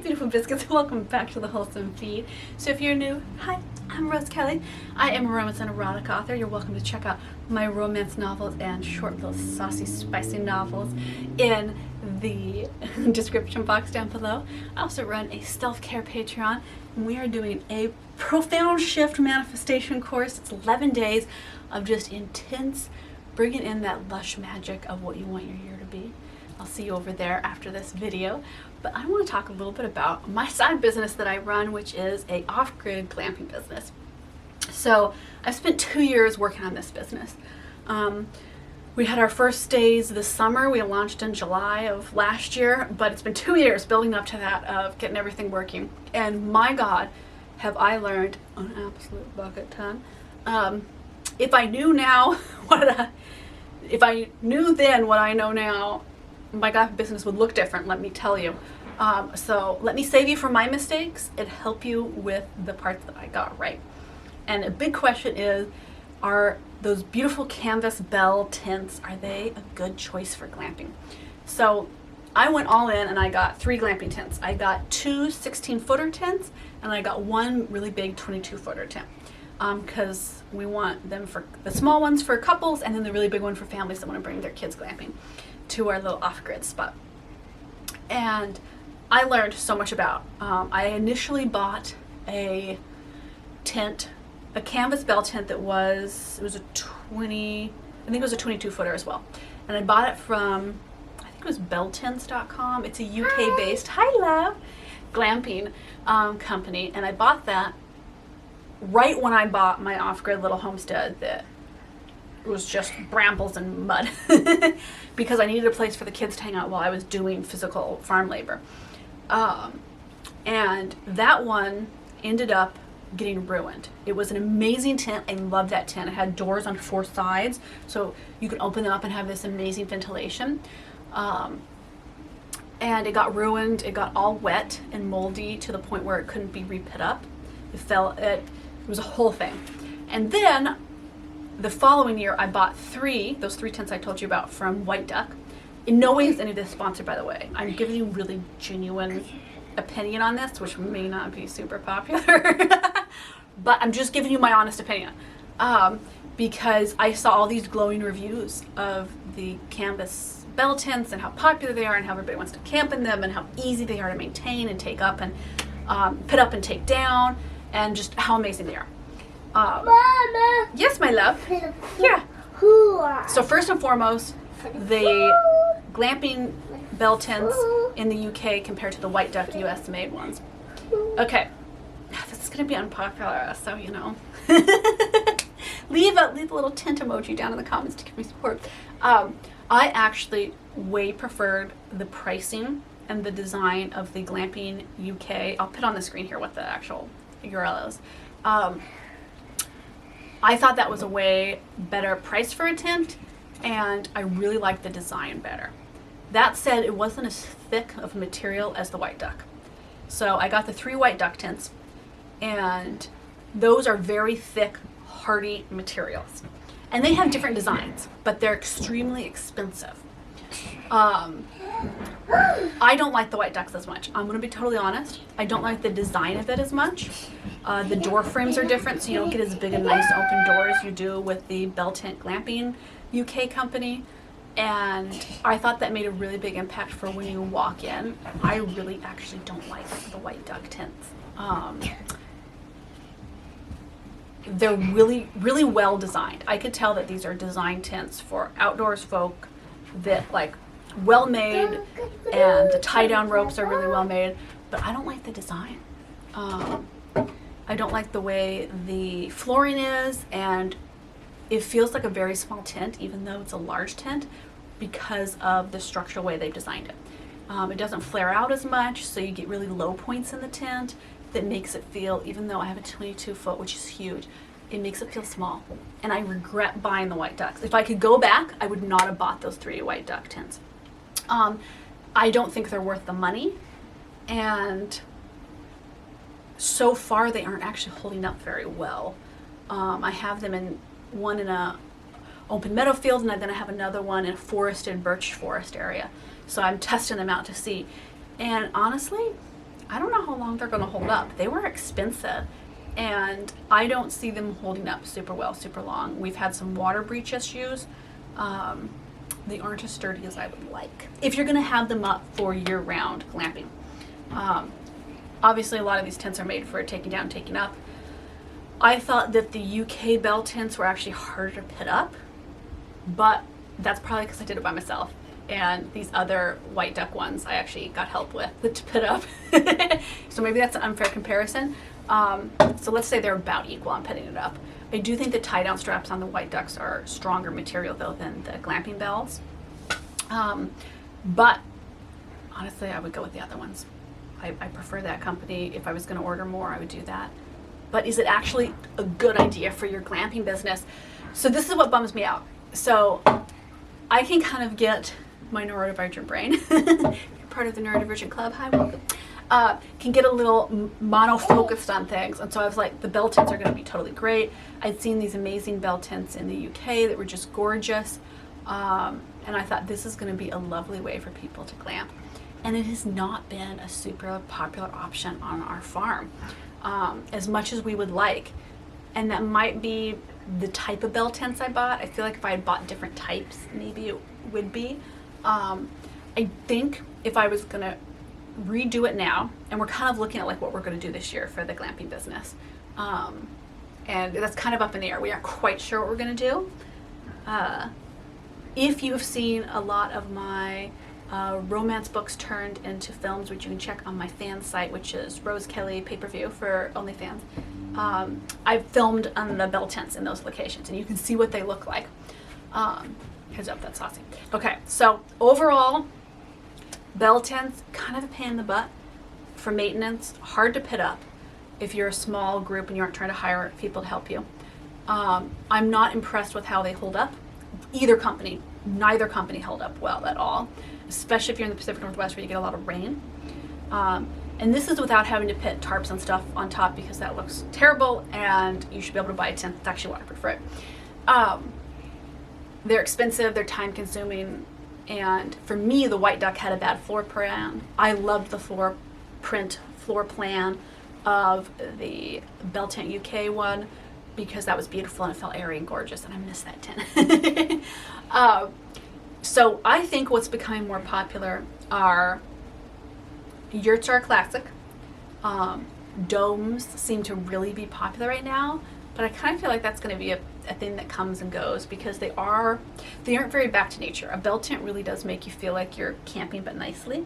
beautiful biscuits, welcome back to the Wholesome Feed. So if you're new, hi, I'm Rose Kelly. I am a romance and erotic author. You're welcome to check out my romance novels and short little saucy, spicy novels in the description box down below. I also run a self-care Patreon, and we are doing a profound shift manifestation course. It's 11 days of just intense, bringing in that lush magic of what you want your year to be. I'll see you over there after this video. But I want to talk a little bit about my side business that I run, which is a off-grid glamping business. So I've spent 2 years working on this business. We had our first days this summer. We launched in July of last year, but it's been 2 years building up to that of getting everything working. And my God, have I learned an absolute bucket ton. If I knew now if I knew then what I know now, my God, business would look different, let me tell you. So let me save you from my mistakes and help you with the parts that I got right. And a big question is, are those beautiful canvas bell tents, are they a good choice for glamping? So I went all in and I got 3 glamping tents. I got 2 16-footer tents and I got 1 really big 22-footer tent. Because we want them for the small ones for couples and then the really big one for families that want to bring their kids glamping to our little off-grid spot. And I learned so much about. I initially bought a tent, a canvas bell tent that was a 22-footer as well. And I bought it from, I think it was belltents.com. It's a UK-based, hi love, glamping company. And I bought that right when I bought my off-grid little homestead that was just brambles and mud because I needed a place for the kids to hang out while I was doing physical farm labor. And that one ended up getting ruined. It was an amazing tent. I loved that tent. It had doors on 4 sides, so you could open them up and have this amazing ventilation. And it got ruined. It got all wet and moldy to the point where it couldn't be re-put up. It was a whole thing. And then the following year, I bought those 3 tents I told you about from White Duck. In no way is any of this sponsored, by the way. I'm giving you really genuine opinion on this, which may not be super popular, but I'm just giving you my honest opinion. Because I saw all these glowing reviews of the canvas bell tents and how popular they are and how everybody wants to camp in them and how easy they are to maintain and take up and put up and take down and just how amazing they are. Mama. Yes, my love. Yeah. So first and foremost, the glamping bell tents in the UK compared to the White Duck US made ones. Okay, this is gonna be unpopular, so you know. leave a little tent emoji down in the comments to give me support. I actually way preferred the pricing and the design of the Glamping UK. I'll put on the screen here what the actual URL is. I thought that was a way better price for a tent, and I really liked the design better. That said, it wasn't as thick of a material as the White Duck. So I got the 3 White Duck tents, and those are very thick, hardy materials. And they have different designs, but they're extremely expensive. I don't like the White Ducks as much. I'm gonna be totally honest. I don't like the design of it as much. The door frames are different, so you don't get as big a nice open door as you do with the Bell Tent Glamping UK company. And I thought that made a really big impact for when you walk in. I really actually don't like the White Duck tents. They're really, really well designed. I could tell that these are design tents for outdoors folk that like well made, and the tie down ropes are really well made, but I don't like the design. I don't like the way the flooring is, and it feels like a very small tent even though it's a large tent because of the structural way they've designed it. It doesn't flare out as much, so you get really low points in the tent that makes it feel, even though I have a 22-foot, which is huge, it makes it feel small. And I regret buying the White Ducks. If I could go back, I would not have bought those 3 White Duck tents. I don't think they're worth the money, and so far they aren't actually holding up very well. I have them in one in a open meadow field, and then I have another one in a forested birch forest area. So I'm testing them out to see. And honestly, I don't know how long they're going to hold up. They were expensive, and I don't see them holding up super well, super long. We've had some water breach issues. They aren't as sturdy as I would like. If you're going to have them up for year-round glamping. Obviously, a lot of these tents are made for taking down, taking up. I thought that the UK bell tents were actually harder to put up, but that's probably because I did it by myself. And these other white duck ones I actually got help with to put up. So maybe that's an unfair comparison. So let's say they're about equal on putting it up. I do think the tie down straps on the white ducks are stronger material though than the glamping bells. But honestly, I would go with the other ones. I prefer that company. If I was going to order more, I would do that. But is it actually a good idea for your glamping business? So this is what bums me out. So I can kind of get my neurodivergent brain, part of the neurodivergent club, hi, welcome, can get a little mono-focused on things. And so I was like, the bell tents are going to be totally great. I'd seen these amazing bell tents in the UK that were just gorgeous. And I thought this is going to be a lovely way for people to glamp. And it has not been a super popular option on our farm, as much as we would like. And that might be the type of bell tents I bought. I feel like if I had bought different types, maybe it would be. I think if I was going to redo it now, and we're kind of looking at like what we're going to do this year for the glamping business, and that's kind of up in the air. We aren't quite sure what we're going to do. If you have seen a lot of my romance books turned into films, which you can check on my fan site, which is Rose Kelly pay-per-view for OnlyFans, I've filmed on the bell tents in those locations, and you can see what they look like. Heads up, that's saucy. Okay, so overall, bell tents, kind of a pain in the butt for maintenance, hard to put up if you're a small group and you aren't trying to hire people to help you. I'm not impressed with how they hold up. Either company, neither company held up well at all, especially if you're in the Pacific Northwest where you get a lot of rain. And this is without having to put tarps and stuff on top, because that looks terrible, and you should be able to buy a tent that's actually waterproof for it. They're expensive, they're time consuming, and for me, the white duck had a bad floor plan. I loved the floor plan of the Bell Tent UK one, because that was beautiful and it felt airy and gorgeous, and I miss that tent. So I think what's becoming more popular are yurts are a classic. Domes seem to really be popular right now, but I kind of feel like that's going to be a thing that comes and goes, because they aren't very back to nature. A bell tent really does make you feel like you're camping, but nicely.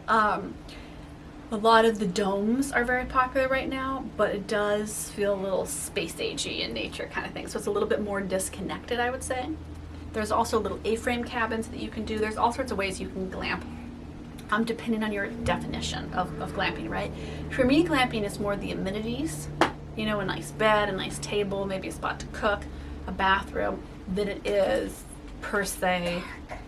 A lot of the domes are very popular right now, but it does feel a little space agey in nature kind of thing. So it's a little bit more disconnected, I would say. There's also little A-frame cabins that you can do. There's all sorts of ways you can glamp, depending on your definition of glamping, right? For me, glamping is more the amenities, you know, a nice bed, a nice table, maybe a spot to cook, a bathroom, than it is per se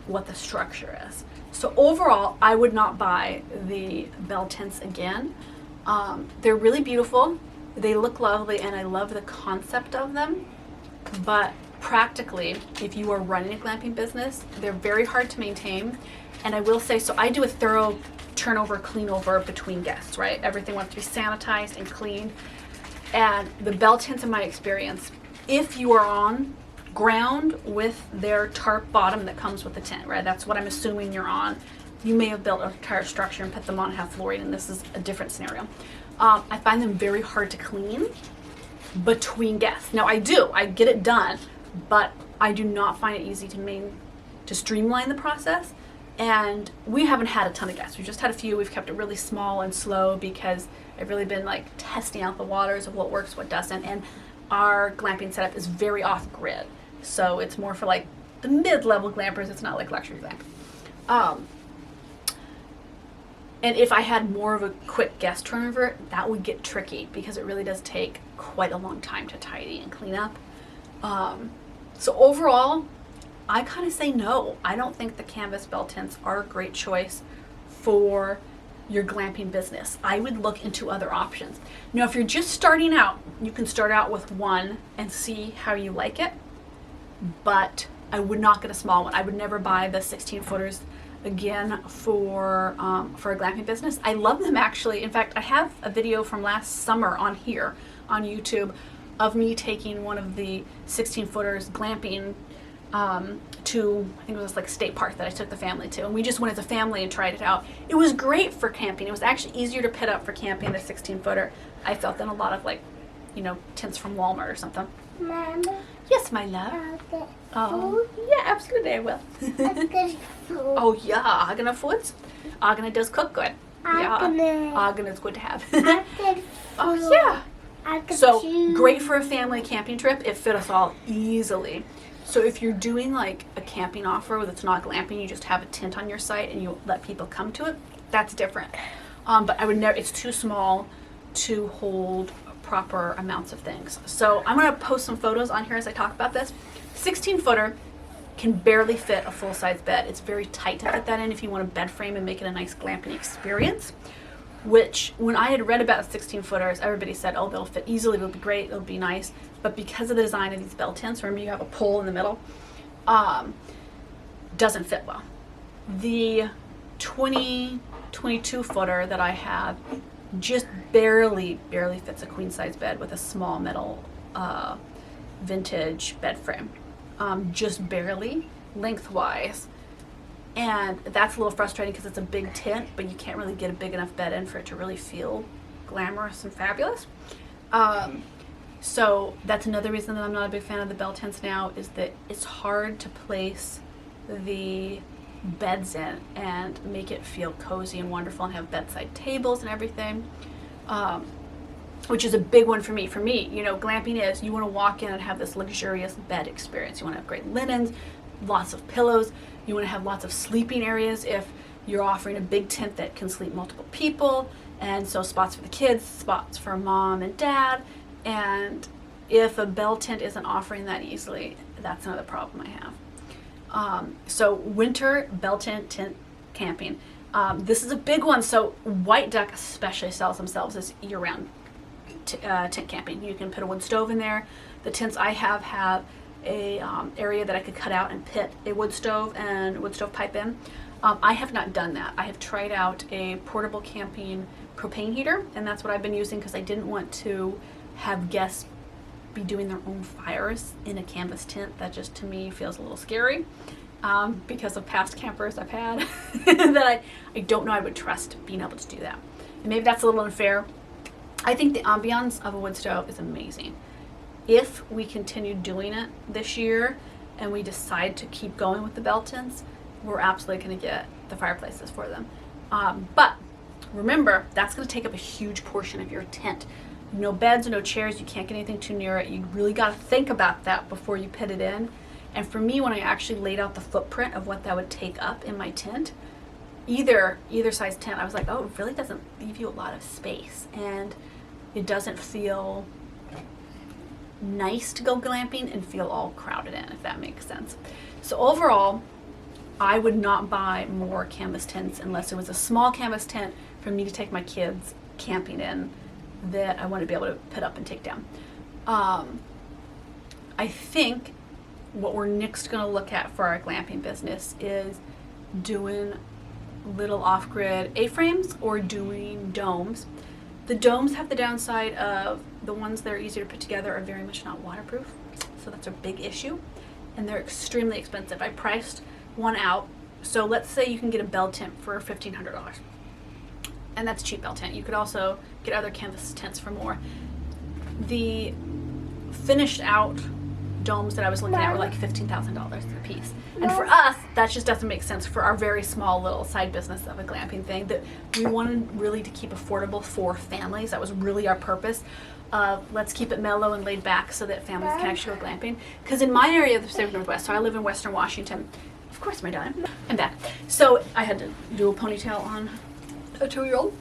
what the structure is. So overall, I would not buy the bell tents again. They're really beautiful, they look lovely, and I love the concept of them, but practically, if you are running a glamping business, they're very hard to maintain. And I will say, so I do a thorough turnover, clean over between guests, right? Everything wants to be sanitized and cleaned. And the bell tents, in my experience, if you are on ground with their tarp bottom that comes with the tent, right? That's what I'm assuming you're on. You may have built an entire structure and put them on and have flooring, and this is a different scenario. I find them very hard to clean between guests. Now I get it done, but I do not find it easy to streamline the process. And we haven't had a ton of guests. We've just had a few. We've kept it really small and slow because I've really been like testing out the waters of what works, what doesn't. And our glamping setup is very off-grid. So it's more for like the mid-level glampers. It's not like luxury glamping. And if I had more of a quick guest turnover, that would get tricky because it really does take quite a long time to tidy and clean up. So overall, I kind of say no. I don't think the canvas bell tents are a great choice for your glamping business. I would look into other options. Now, if you're just starting out, you can start out with one and see how you like it, but I would not get a small one. I would never buy the 16 footers. again for a glamping business. I love them actually. In fact, I have a video from last summer on here on YouTube of me taking one of the 16-footers glamping to, I think it was like State Park that I took the family to, and we just went as a family and tried it out. It was great for camping. It was actually easier to pit up for camping the 16-footer, I felt, than a lot of, like, you know, tents from Walmart or something. Mama. Yes, my love. Yeah, absolutely, I will. Oh yeah, Agana foods. Agana does cook good. Yeah, Agana is good to have. Oh yeah. So great for a family camping trip. It fit us all easily. So if you're doing like a camping offer that's not glamping, you just have a tent on your site and you let people come to it, that's different. But I would never, it's too small to hold proper amounts of things. So I'm going to post some photos on here as I talk about this. 16-footer can barely fit a full-size bed. It's very tight to fit that in if you want a bed frame and make it a nice glamping experience. Which, when I had read about 16-footers, everybody said, oh, they'll fit easily, it'll be great, it'll be nice. But because of the design of these bell tents, remember you have a pole in the middle, doesn't fit well. The 22-footer that I have just barely fits a queen-size bed with a small metal vintage bed frame. Just barely, lengthwise. And that's a little frustrating because it's a big tent, but you can't really get a big enough bed in for it to really feel glamorous and fabulous. So that's another reason that I'm not a big fan of the bell tents now, is that it's hard to place the beds in and make it feel cozy and wonderful and have bedside tables and everything, which is a big one for me. For me, you know, glamping is you want to walk in and have this luxurious bed experience. You want to have great linens, lots of pillows. You want to have lots of sleeping areas if you're offering a big tent that can sleep multiple people, and so spots for the kids, spots for mom and dad. And if a bell tent isn't offering that easily, that's another problem I have. So winter bell tent camping. This is a big one. So White Duck especially sells themselves as year-round tent camping. You can put a wood stove in there. The tents I have a area that I could cut out and pit a wood stove and wood stove pipe in. I have not done that. I have tried out a portable camping propane heater, and that's what I've been using because I didn't want to have guests be doing their own fires in a canvas tent. That just, to me, feels a little scary because of past campers I've had that I don't know I would trust being able to do that. And maybe that's a little unfair. I think the ambiance of a wood stove is amazing. If we continue doing it this year and we decide to keep going with the bell tents, we're absolutely going to get the fireplaces for them. But remember, that's going to take up a huge portion of your tent. No beds, no chairs, you can't get anything too near it. You really got to think about that before you put it in. And for me, when I actually laid out the footprint of what that would take up in my tent, either size tent, I was like, oh, it really doesn't leave you a lot of space. And it doesn't feel nice to go glamping and feel all crowded in, if that makes sense. So overall, I would not buy more canvas tents unless it was a small canvas tent for me to take my kids camping in that I want to be able to put up and take down. I think what we're next going to look at for our glamping business is doing little off-grid A-frames or doing domes. The domes have the downside of the ones that are easier to put together are very much not waterproof, so that's a big issue, and they're extremely expensive. I priced one out, so let's say you can get a bell tent for $1,500, and that's a cheap bell tent. You could also get other canvas tents for more. The finished out domes that I was looking at were like $15,000 a piece. And for us, that just doesn't make sense for our very small little side business of a glamping thing that we wanted really to keep affordable for families. That was really our purpose. Let's keep it mellow and laid back so that families can actually go glamping. Because in my area of the Pacific Northwest, so I live in Western Washington. Of course, my darling. I'm back. So I had to do a ponytail on a 2-year-old.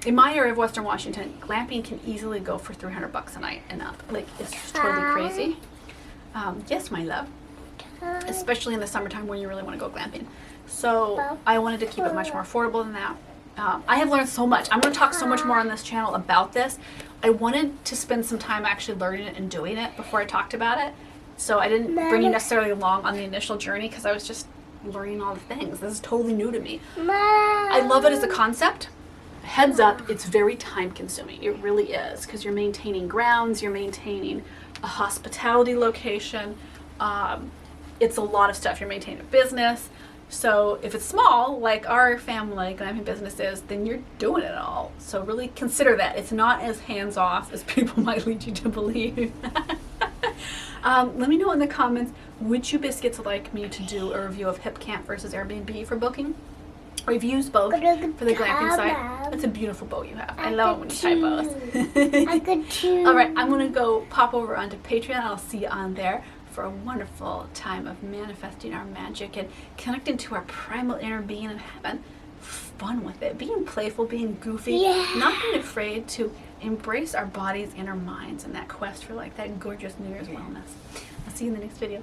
In my area of Western Washington, glamping can easily go for $300 a night and up. Like, it's just totally crazy. Yes, my love. Especially in the summertime when you really want to go glamping. So I wanted to keep it much more affordable than that. I have learned so much. I'm going to talk so much more on this channel about this. I wanted to spend some time actually learning it and doing it before I talked about it. So I didn't bring you necessarily along on the initial journey because I was just learning all the things. This is totally new to me. Mom. I love it as a concept. Heads up, it's very time consuming. It really is, because you're maintaining grounds, you're maintaining a hospitality location. It's a lot of stuff. You're maintaining a business. So if it's small, like our family glamping business is, then you're doing it all. So really consider that. It's not as hands-off as people might lead you to believe. Let me know in the comments, would you biscuits like me to do a review of Hip Camp versus Airbnb for booking? Or you've used both for the glamping site. That's a beautiful boat you have. I love it when you tie bows. I could choose. All right, I'm going to go pop over onto Patreon. I'll see you on there for a wonderful time of manifesting our magic and connecting to our primal inner being and having fun with it. Being playful, being goofy, not being afraid to embrace our bodies and our minds in that quest for like that gorgeous New Year's wellness. I'll see you in the next video.